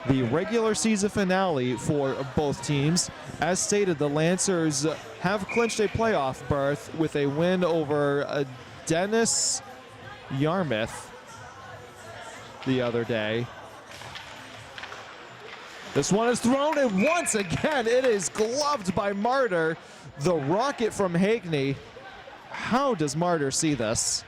The regular season finale for both teams. As stated, the Lancers have clinched a playoff berth with a win over Dennis Yarmouth the other day. This one is thrown, and once again, it is gloved by Martyr. The rocket from Hagney. How does Martyr see this?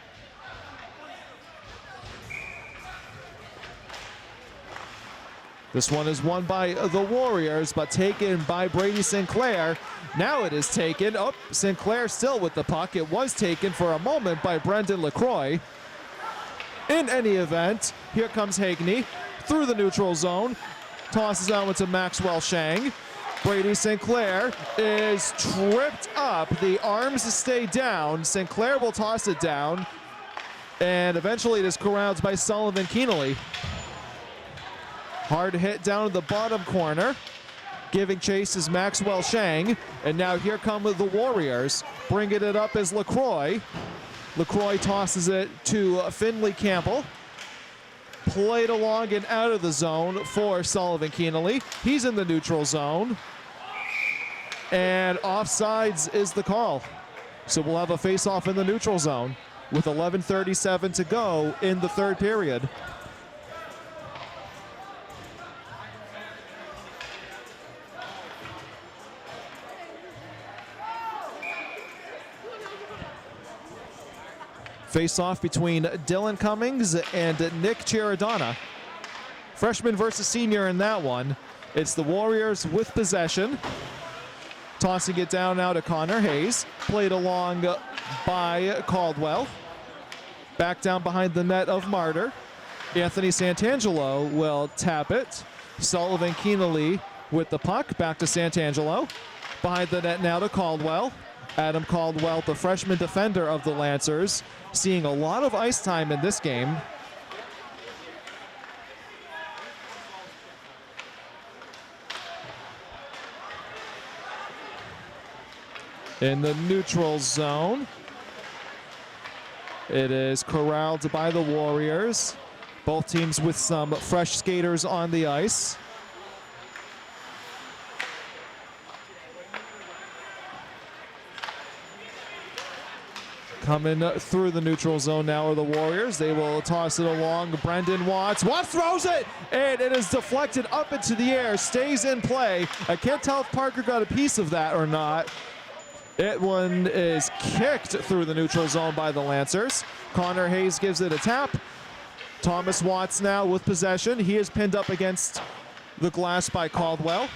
This one is won by the Warriors, but taken by Brady Sinclair. Now it is taken. Oh, Sinclair still with the puck. It was taken for a moment by Brendan LaCroix. In any event, here comes Hagney through the neutral zone. Tosses out into Maxwell Shang. Brady Sinclair is tripped up. The arms stay down. Sinclair will toss it down. And eventually it is corralled by Sullivan Keenely. Hard hit down in the bottom corner. Giving chase is Maxwell Shang. And now here come the Warriors. Bringing it up is LaCroix. LaCroix tosses it to Finley Campbell. Played along and out of the zone for Sullivan Keenely. He's in the neutral zone. And offsides is the call. So we'll have a face-off in the neutral zone with 11:37 to go in the third period. Face-off between Dylan Cummings and Nick Chiaradonna. Freshman versus senior in that one. It's the Warriors with possession. Tossing it down now to Connor Hayes. Played along by Caldwell. Back down behind the net of Martyr. Anthony Santangelo will tap it. Sullivan Keenely with the puck. Back to Santangelo. Behind the net now to Caldwell. Adam Caldwell, the freshman defender of the Lancers, seeing a lot of ice time in this game. In the neutral zone, it is corralled by the Warriors. Both teams with some fresh skaters on the ice. Coming through the neutral zone now are the Warriors. They will toss it along. Brendan Watts. Watts throws it, and it is deflected up into the air. Stays in play. I can't tell if Parker got a piece of that or not. It one is kicked through the neutral zone by the Lancers. Connor Hayes gives it a tap. Thomas Watts now with possession. He is pinned up against the glass by Caldwell.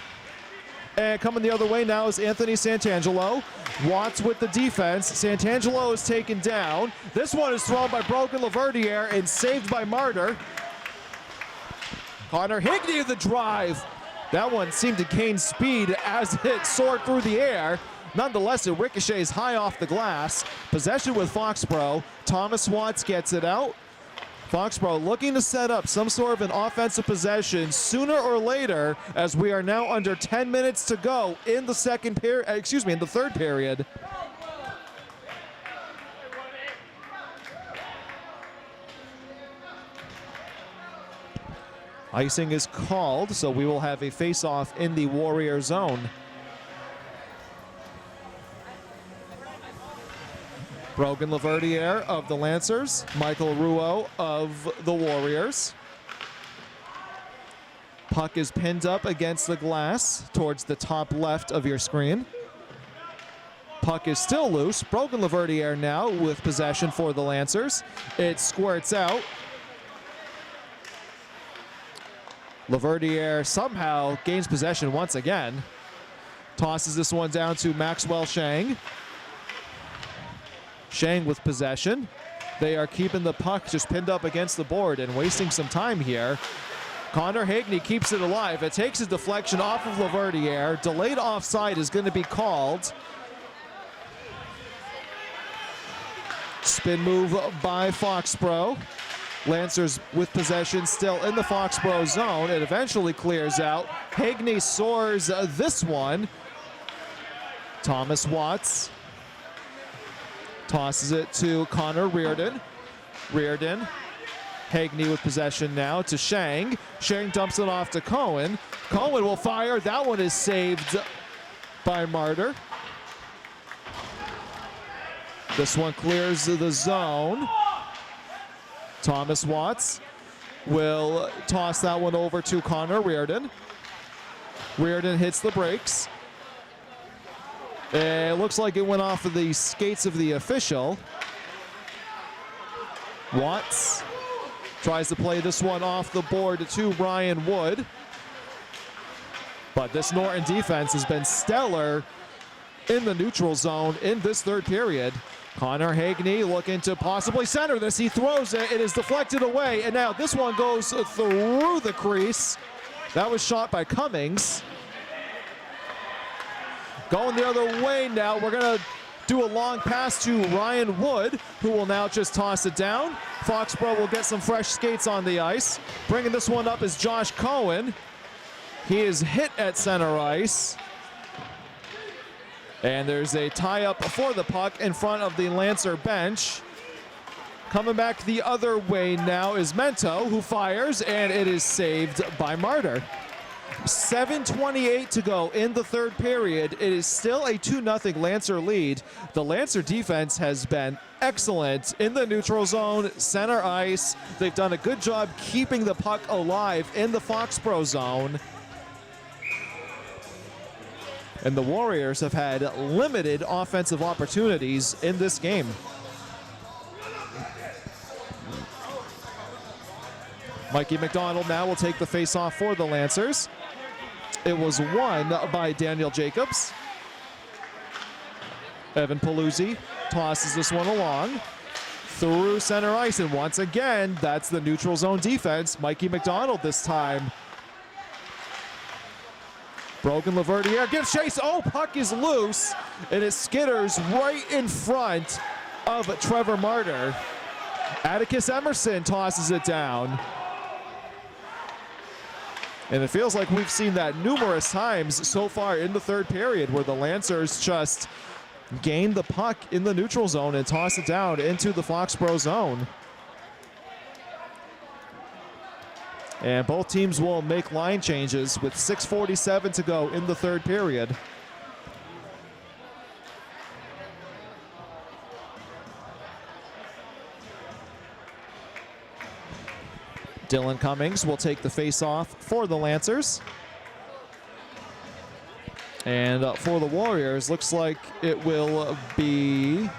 And coming the other way now is Anthony Santangelo. Watts with the defense. Santangelo is taken down. This one is thrown by Brogan Laverdiere and saved by Martyr. Connor Higney the drive. That one seemed to gain speed as it soared through the air. Nonetheless, it ricochets high off the glass. Possession with Foxborough. Thomas Watts gets it out. Foxborough looking to set up some sort of an offensive possession sooner or later, as we are now under 10 minutes to go in the in the third period. Icing is called, so we will have a face-off in the Warrior zone. Brogan Laverdiere of the Lancers, Michael Ruo of the Warriors. Puck is pinned up against the glass towards the top left of your screen. Puck is still loose. Brogan Laverdiere now with possession for the Lancers. It squirts out. Laverdiere somehow gains possession once again. Tosses this one down to Maxwell Shang. Shang with possession. They are keeping the puck just pinned up against the board and wasting some time here. Connor Hagney keeps it alive. It takes a deflection off of Laverdiere. Delayed offside is going to be called. Spin move by Foxborough. Lancers with possession still in the Foxborough zone. It eventually clears out. Hagney soars this one. Thomas Watts tosses it to Connor Reardon. Reardon. Hagney with possession now to Shang. Shang dumps it off to Cohen. Cohen will fire. That one is saved by Martyr. This one clears the zone. Thomas Watts will toss that one over to Connor Reardon. Reardon hits the brakes. It looks like it went off of the skates of the official. Watts tries to play this one off the board to Ryan Wood. But this Norton defense has been stellar in the neutral zone in this third period. Connor Hagney looking to possibly center this. He throws it. It is deflected away. And now this one goes through the crease. That was shot by Cummings. Going the other way now. We're going to do a long pass to Ryan Wood, who will now just toss it down. Foxborough will get some fresh skates on the ice. Bringing this one up is Josh Cohen. He is hit at center ice. And there's a tie-up for the puck in front of the Lancer bench. Coming back the other way now is Mento, who fires, and it is saved by Martyr. 7:28 to go in the third period. It is still a 2-0 Lancer lead. The Lancer defense has been excellent in the neutral zone, center ice. They've done a good job keeping the puck alive in the Foxborough zone. And the Warriors have had limited offensive opportunities in this game. Mikey McDonald now will take the face-off for the Lancers. It was won by Daniel Jacobs. Evan Paluzzi tosses this one along through center ice. And once again, that's the neutral zone defense. Mikey McDonald this time. Brogan Laverdiere gives chase. Oh, puck is loose. And it skitters right in front of Trevor Martyr. Atticus Emerson tosses it down. And it feels like we've seen that numerous times so far in the third period, where the Lancers just gain the puck in the neutral zone and toss it down into the Foxborough zone. And both teams will make line changes with 6:47 to go in the third period. Dylan Cummings will take the face-off for the Lancers. And for the Warriors, looks like it will be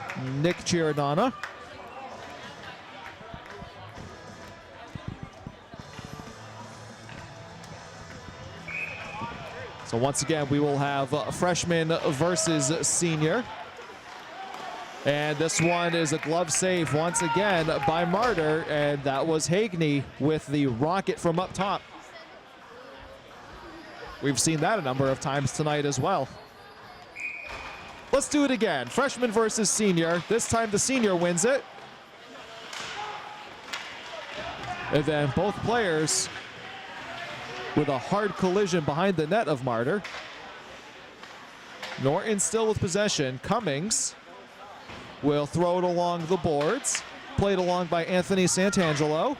Nick Giordana. So once again, we will have freshman versus senior. And this one is a glove save once again by Martyr, and that was Hagney with the rocket from up top. We've seen that a number of times tonight as well. Let's do it again. Freshman versus senior. This time the senior wins it. And then both players with a hard collision behind the net of Martyr. Norton still with possession. Cummings will throw it along the boards. Played along by Anthony Santangelo.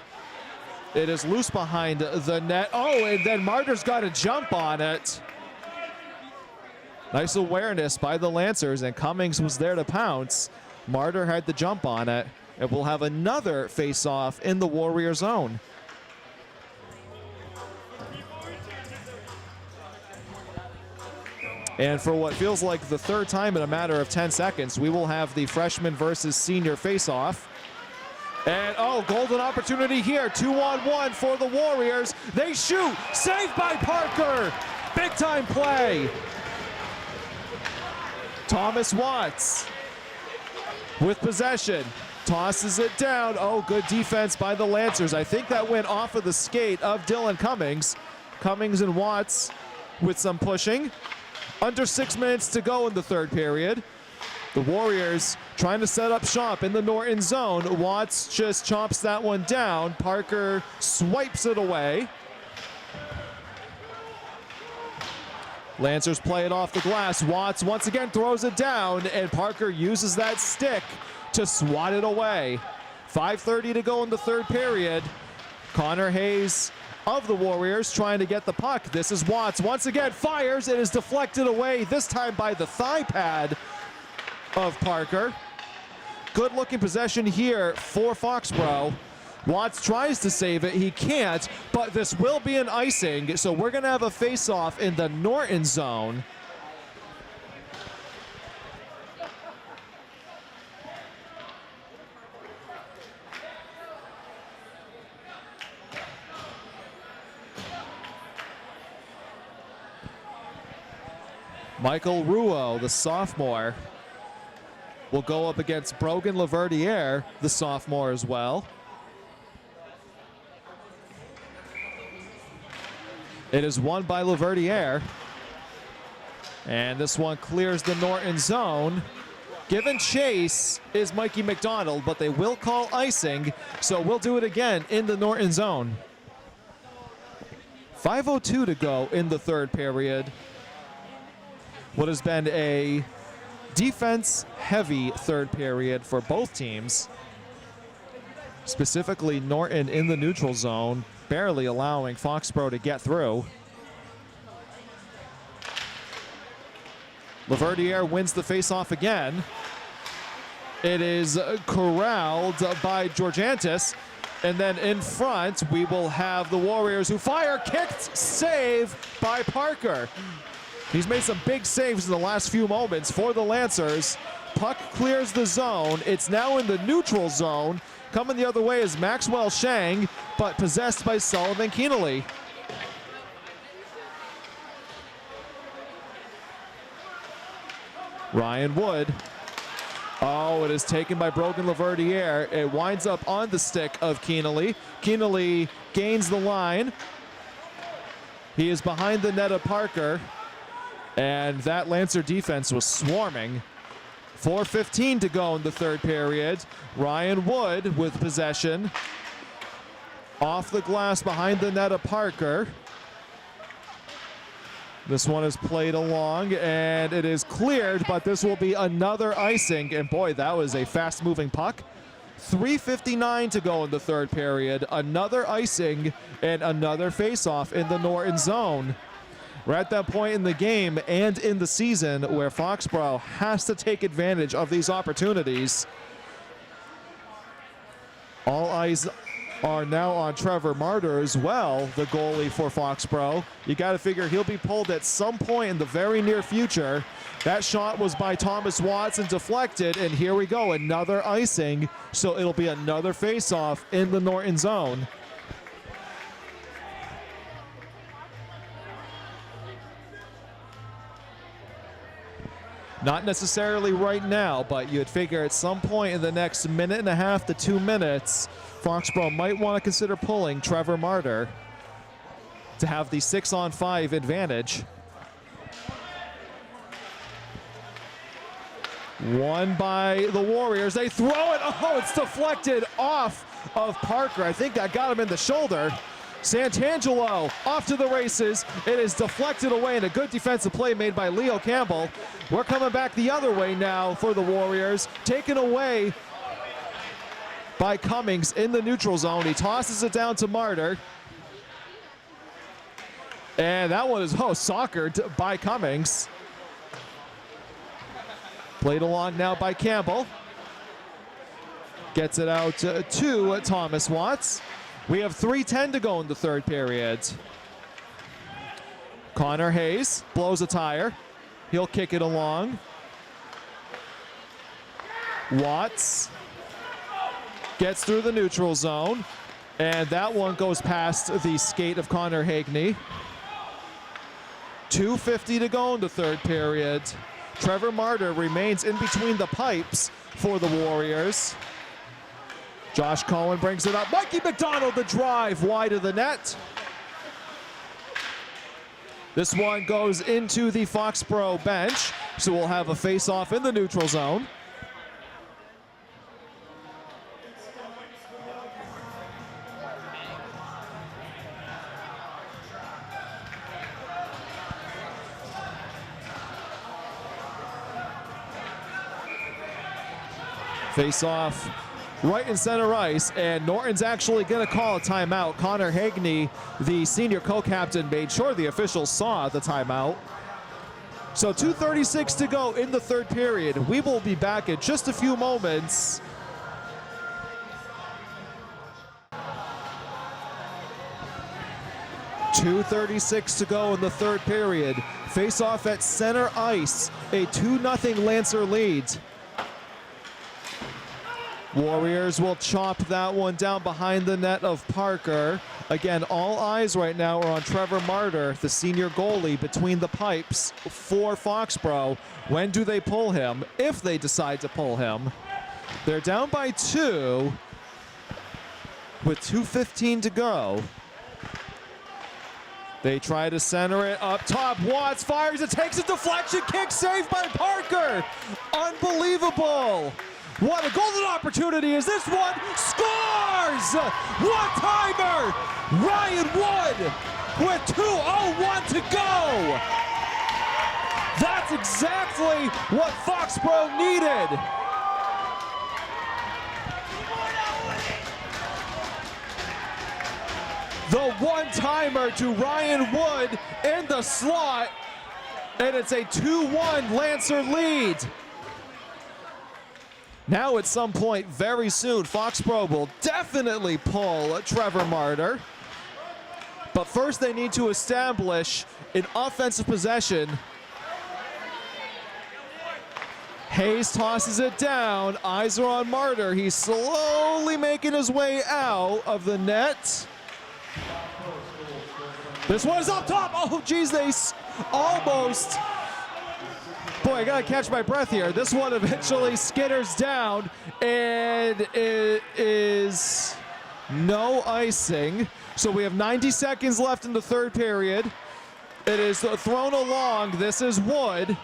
It is loose behind the net. Oh, and then Martyr's got a jump on it. Nice awareness by the Lancers, and Cummings was there to pounce. Martyr had the jump on it, and we'll have another face-off in the Warrior zone. And for what feels like the third time in a matter of 10 seconds, we will have the freshman versus senior face-off. And, oh, golden opportunity here. 2-on-1 for the Warriors. They shoot. Saved by Parker. Big-time play. Thomas Watts with possession. tosses it down. Oh, good defense by the Lancers. I think that went off of the skate of Dylan Cummings. Cummings and Watts with some pushing. Under 6 minutes to go in the third period. The Warriors trying to set up shop in the Norton zone. Watts just chomps that one down. Parker swipes it away. Lancers play it off the glass. Watts once again throws it down, and Parker uses that stick to swat it away. 5:30 to go in the third period. Connor Hayes of the Warriors trying to get the puck. This is Watts. Once again, fires. It is deflected away, this time by the thigh pad of Parker. Good looking possession here for Foxborough. Watts tries to save it. He can't, but this will be an icing, so we're going to have a face-off in the Norton zone. Michael Ruo, the sophomore, will go up against Brogan Laverdiere, the sophomore as well. It is won by Laverdiere. And this one clears the Norton zone. Given chase is Mikey McDonald, but they will call icing, so we'll do it again in the Norton zone. 5:02 to go in the third period. What has been a defense-heavy third period for both teams. Specifically, Norton in the neutral zone, barely allowing Foxborough to get through. Laverdiere wins the faceoff again. It is corralled by Georgiantis. And then in front, we will have the Warriors who fire. Kicked save by Parker. He's made some big saves in the last few moments for the Lancers. Puck clears the zone. It's now in the neutral zone. Coming the other way is Maxwell Shang, but possessed by Sullivan Keenely. Ryan Wood. Oh, it is taken by Brogan Laverdiere. It winds up on the stick of Keenely. Keenely gains the line. He is behind the net of Parker. And that Lancer defense was swarming. 4:15 to go in the third period. Ryan Wood with possession. Off the glass behind the net of Parker. This one is played along, and it is cleared, but this will be another icing. And boy, that was a fast-moving puck. 3:59 to go in the third period. Another icing and another face-off in the Norton zone. We're at that point in the game and in the season where Foxborough has to take advantage of these opportunities. All eyes are now on Trevor Martyr as well, the goalie for Foxborough. You got to figure he'll be pulled at some point in the very near future. That shot was by Thomas Watts and deflected, and here we go, another icing. So it'll be another face-off in the Norton zone. Not necessarily right now, but you'd figure at some point in the next minute and a half to 2 minutes, Foxborough might want to consider pulling Trevor Martyr to have the 6-on-5 advantage. Won by the Warriors. They throw it. Oh, it's deflected off of Parker. I think that got him in the shoulder. Santangelo off to the races. It is deflected away, and a good defensive play made by Leo Campbell. We're coming back the other way now for the Warriors. Taken away by Cummings in the neutral zone. He tosses it down to Martyr. And that one is, soccered by Cummings. Played along now by Campbell. Gets it out to Thomas Watts. We have 3:10 to go in the third period. Connor Hayes blows a tire. He'll kick it along. Watts gets through the neutral zone. And that one goes past the skate of Connor Hagney. 2:50 to go in the third period. Trevor Martyr remains in between the pipes for the Warriors. Josh Cohen brings it up. Mikey McDonald, the drive wide of the net. This one goes into the Foxborough bench, so we'll have a face-off in the neutral zone. Face-off right in center ice, and Norton's actually going to call a timeout. Connor Hagney, the senior co-captain, made sure the officials saw the timeout. So 2:36 to go in the third period. We will be back in just a few moments. .236 to go in the third period. Face-off at center ice, a 2-0 Lancer lead. Warriors will chop that one down behind the net of Parker. Again, all eyes right now are on Trevor Martyr, the senior goalie, between the pipes for Foxborough. When do they pull him? If they decide to pull him. They're down by 2 with 2:15 to go. They try to center it up top. Watts fires it, takes a deflection, kick saved by Parker. Unbelievable. What a golden opportunity is this one. Scores! One-timer! Ryan Wood with 2:01 to go. That's exactly what Foxborough needed. The one-timer to Ryan Wood in the slot, and it's a 2-1 Lancer lead. Now at some point very soon, Foxborough will definitely pull Trevor Martyr. But first they need to establish an offensive possession. Hayes tosses it down. Eyes are on Martyr. He's slowly making his way out of the net. This one is up top. Oh, geez, they almost... Boy, I gotta catch my breath here. This one eventually skitters down, and it is no icing. So we have 90 seconds left in the third period. It is thrown along. This is Wood.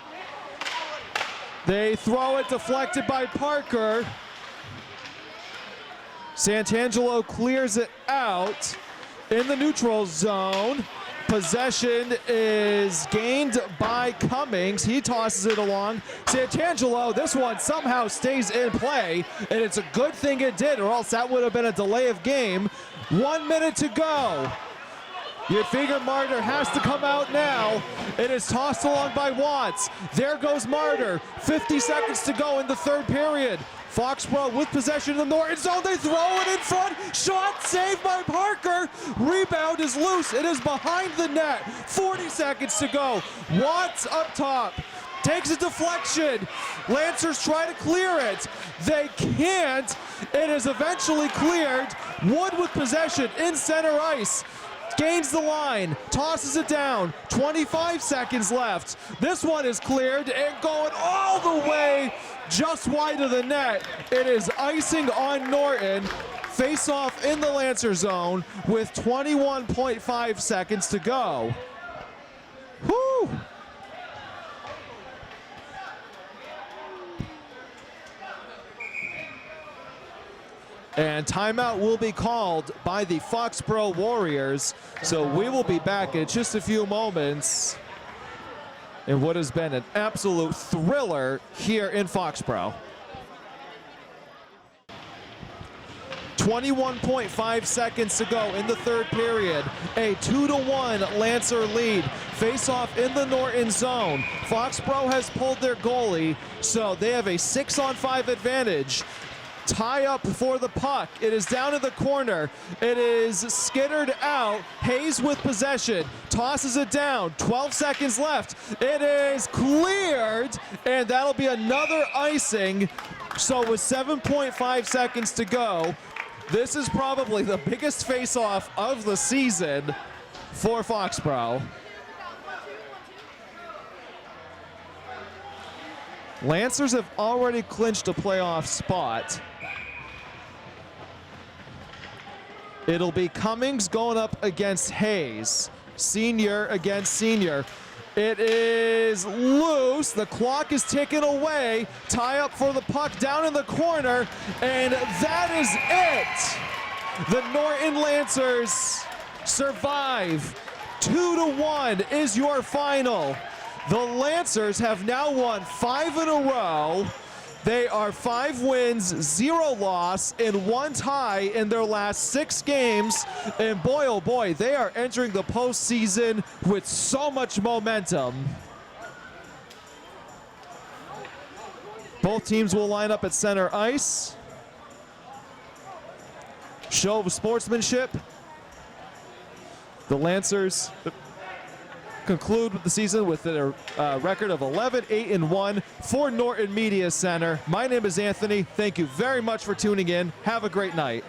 They throw it, deflected by Parker. Santangelo clears it out in the neutral zone. Possession is gained by Cummings. He tosses it along. Santangelo, this one somehow stays in play, and it's a good thing it did, or else that would have been a delay of game. 1 minute to go. You figure Martyr has to come out now. It is tossed along by Watts. There goes Martyr. 50 seconds to go in the third period. Foxborough with possession in the Norton zone. They throw it in front. Shot saved by Parker. Rebound is loose. It is behind the net. 40 seconds to go. Watts up top. Takes a deflection. Lancers try to clear it. They can't. It is eventually cleared. Wood with possession in center ice. Gains the line, tosses it down, 25 seconds left. This one is cleared and going all the way just wide of the net. It is icing on Norton. Face off in the Lancer zone with 21.5 seconds to go. Whew. And timeout will be called by the Foxborough Warriors. So we will be back in just a few moments in what has been an absolute thriller here in Foxborough. 21.5 seconds to go in the third period. A 2-1 Lancer lead. Face off in the Norton zone. Foxborough has pulled their goalie, so they have a 6-on-5 advantage. Tie up for the puck. It is down in the corner. It is skittered out. Hayes with possession. Tosses it down. 12 seconds left. It is cleared, and that'll be another icing. So with 7.5 seconds to go, this is probably the biggest face-off of the season for Foxborough. Lancers have already clinched a playoff spot. It'll be Cummings going up against Hayes. Senior against senior. It is loose. The clock is ticking away. Tie up for the puck down in the corner, and that is it. The Norton Lancers survive. 2-1 is your final. The Lancers have now won 5 in a row. They are 5 wins, 0 loss, and 1 tie in their last 6 games. And boy, oh boy, they are entering the postseason with so much momentum. Both teams will line up at center ice. Show of sportsmanship. The Lancers conclude the season with a record of 11-8-1 for Norton Media Center. My name is Anthony. Thank you very much for tuning in. Have a great night.